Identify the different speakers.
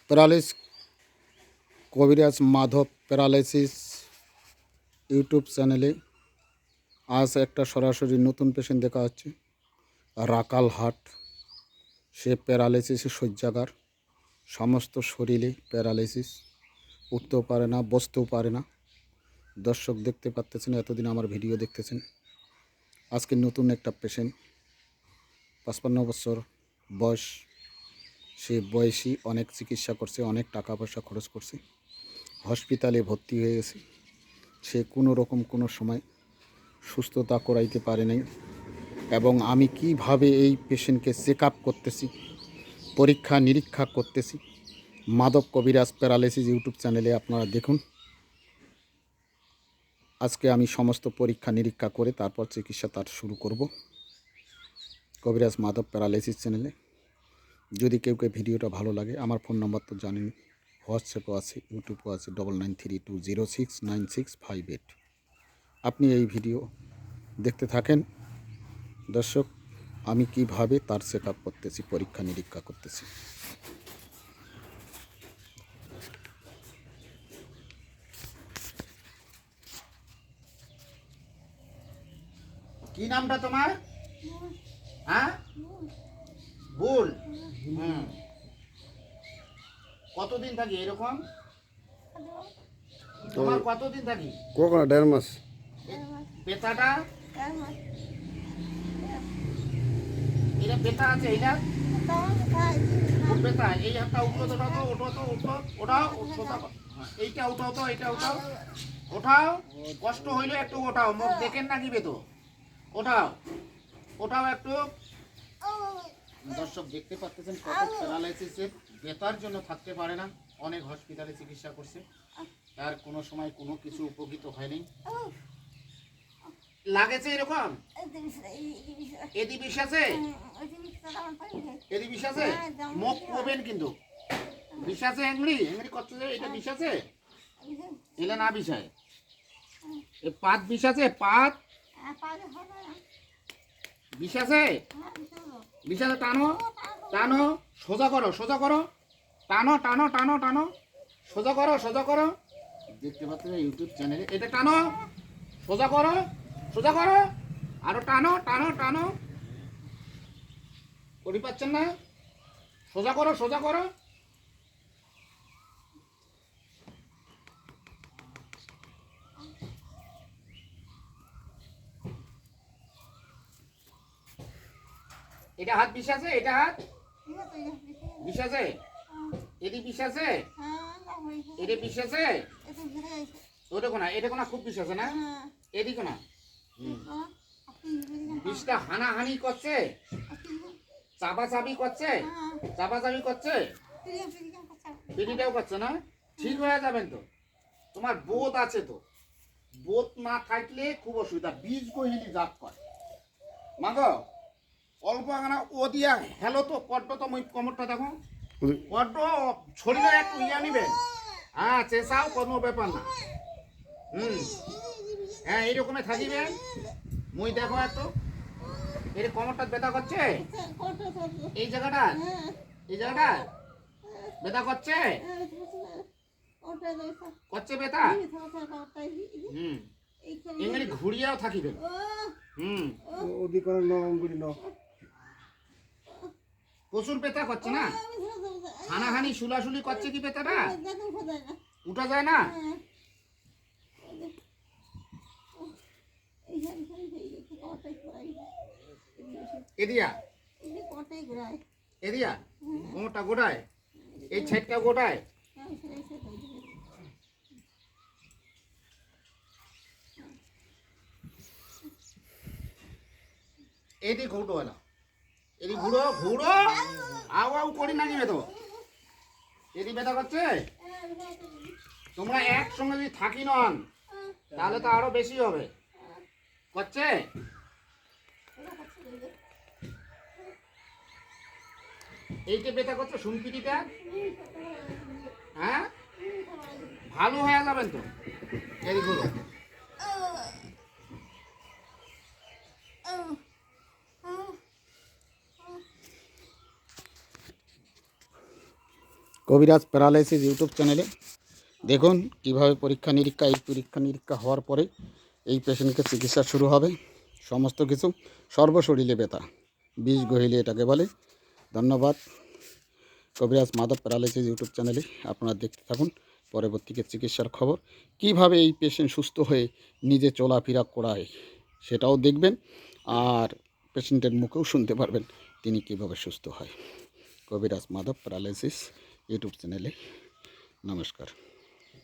Speaker 1: প্যারালিস কবিরাজ Madhav paralysis YouTube চ্যানেলে আজ একটা সরাসরি নতুন পেশেন্ট দেখা হচ্ছে। রাকালহাট, সে প্যারালাইসিসে শয্যাগার, সমস্ত শরীরে প্যারালাইসিস, উঠতেও পারে না, বসতেও পারে না। দর্শক দেখতে পাচ্ছেন, এতদিন আমার ভিডিও দেখতেছেন। আজকে নতুন একটা পেশেন্ট, 55 বছর বয়স। সে বয়সী অনেক চিকিৎসা করছে, অনেক টাকা পয়সা খরচ করছে, হসপিটালে ভর্তি হয়ে গেছে। সে কোনো রকম কোনো সময় সুস্থতা করাইতে পারে নাই। এবং আমি কিভাবে এই পেশেন্টকে চেক আপ করতেছি, পরীক্ষা নিরীক্ষা করতেছি, মাধব কবিরাজ প্যারালাইসিস ইউটিউব চ্যানেলে আপনারা দেখুন। আজকে আমি সমস্ত পরীক্ষা নিরীক্ষা করে তারপর চিকিৎসা তার শুরু করব কবিরাজ মাধব প্যারালাইসিস চ্যানেলে। যদি কেউ ভিডিওটা ভালো লাগে, আমার ফোন নম্বর তো জানেন, হোয়াটসঅ্যাপও আছে, ইউটিউবও আছে, 9932069658। আপনি এই ভিডিও দেখতে থাকেন। দর্শক, আমি কিভাবে তার চেক আপ করতেছি, পরীক্ষা নিরীক্ষা করতেছি।
Speaker 2: কি নামটা তোমার? হ্যাঁ, ভুল। কতদিন থাকি এরকম? তোমার কতদিন থাকি?
Speaker 3: কখন 1.5 মাস।
Speaker 2: বেতাটা এটা বেতা আছে, এটা বেতা। এই হাতটা উঠো তো, ওঠো তো, উঠো, ওঠাও, এইটা উঠাও তো, এইটা উঠাও, ওঠাও। কষ্ট হইলে একটু ওঠাও, মুখ দেখেন না কিবে তো, ওঠাও, ওঠাও একটু। দর্শক দেখতে পাচ্ছেন, কত প্যারালাইসিসের বেতার জন্য থাকতে পারে না, অনেক হসপিটালে চিকিৎসা করছে, তার কোনো সময় কোনো কিছু উপকৃত হয়নি। লাগেছে এরকম? এদি বিষ আছে, এদি বিষ আছে, মুখ প্রবেন কিন্তু বিষ আছে। এংরি এংরি করছে যে এটা বিষ আছে, এলে না বিষয়। এ পাত বিষ আছে, পাত বিষ আছে, বিষ আছে। টানো টানো, সোজা করো, সোজা করো, টানো টানো টানো টানো, সোজা করো, সোজা করো। দেখতে পাচ্ছেন ইউটিউব চ্যানেলে, এটা টানো, সোজা করো, সোজা করো, আরো টানো টানো টানো। করি পাচ্ছেন না? সোজা করো, সোজা করো। এটা হাত বিষ আছে, এটা হাত বিষ আছে, এটি বিষ আছে, এটি বিষ আছে। ওটা কোনা, এটা কোনা খুব বিষ আছে না, এটি কোনা। বিষটা হানাহানি করছে, চাপাচাপি করছে, চাপাচাপি করছে, পিটিটাও করছে না। ঠিক হয়ে যাবেন তো, তোমার বোধ আছে তো, বোধ না থাকলে খুব অসুবিধা। বীজ গহিনী জাত করে মাগ অল্প আনা ও দিয়া হেলো তো কড্ড তো মই কমরটা দেখো, কড্ড শরীরে একটু ইয়া নিবেন। হ্যাঁ, চেঁচাও কোনো ব্যাপার না। হ্যাঁ, এইরকমই থাকিবেন। মুই দেখো একটু, এই কমরটা ব্যথা করছে, এই জায়গাটা, এই জায়গাটা ব্যথা করছে, করছে ব্যথা। এমনি ঘুরিয়াও থাকিবেন। প্রচুর ব্যথা করছে না, হানাহানি শুলাশুলি করছে কি ব্যথাটা উঠা যায় না। এদিয়া এদিয়া কোমরটা গোটায়, এই সাইডটা গোটায়। এদি ঘুরো না, এদি ঘুরো ঘুরো, আও আও করি না নিবে তো। এদি ব্যথা করছে। তোমরা একসঙ্গে যদি থাকি নন তাহলে তো আরো বেশি হবে। করছে এইটা ব্যথা করছে, শুনপিটিটা। হ্যাঁ, ভালো হয়ে যাবেন তো। এদি ঘুরো,
Speaker 1: কবিরাজ প্যারালাইসিস ইউটিউব চ্যানেলে দেখুন কিভাবে পরীক্ষা নিরীক্ষা হওয়ার পরে এই পেশেন্টকে চিকিৎসা শুরু হবে। সমস্ত কিছু, সর্বশরীরে ব্যথা, বিষ গহিলে এটাকে বলে। ধন্যবাদ। কবিরাজ মাধব প্যারালাইসিস ইউটিউব চ্যানেলে আপনারা দেখতে থাকুন পরবর্তীকে চিকিৎসার খবর। কিভাবে এই পেশেন্ট সুস্থ হয়ে নিজে চলাফেরা করায় সেটাও দেখবেন, আর পেশেন্টের মুখেও শুনতে পারবেন তিনি কিভাবে সুস্থ হয়। কবিরাজ মাধব প্যারালাইসিস ইউটিউব চ্যানেলে। নমস্কার।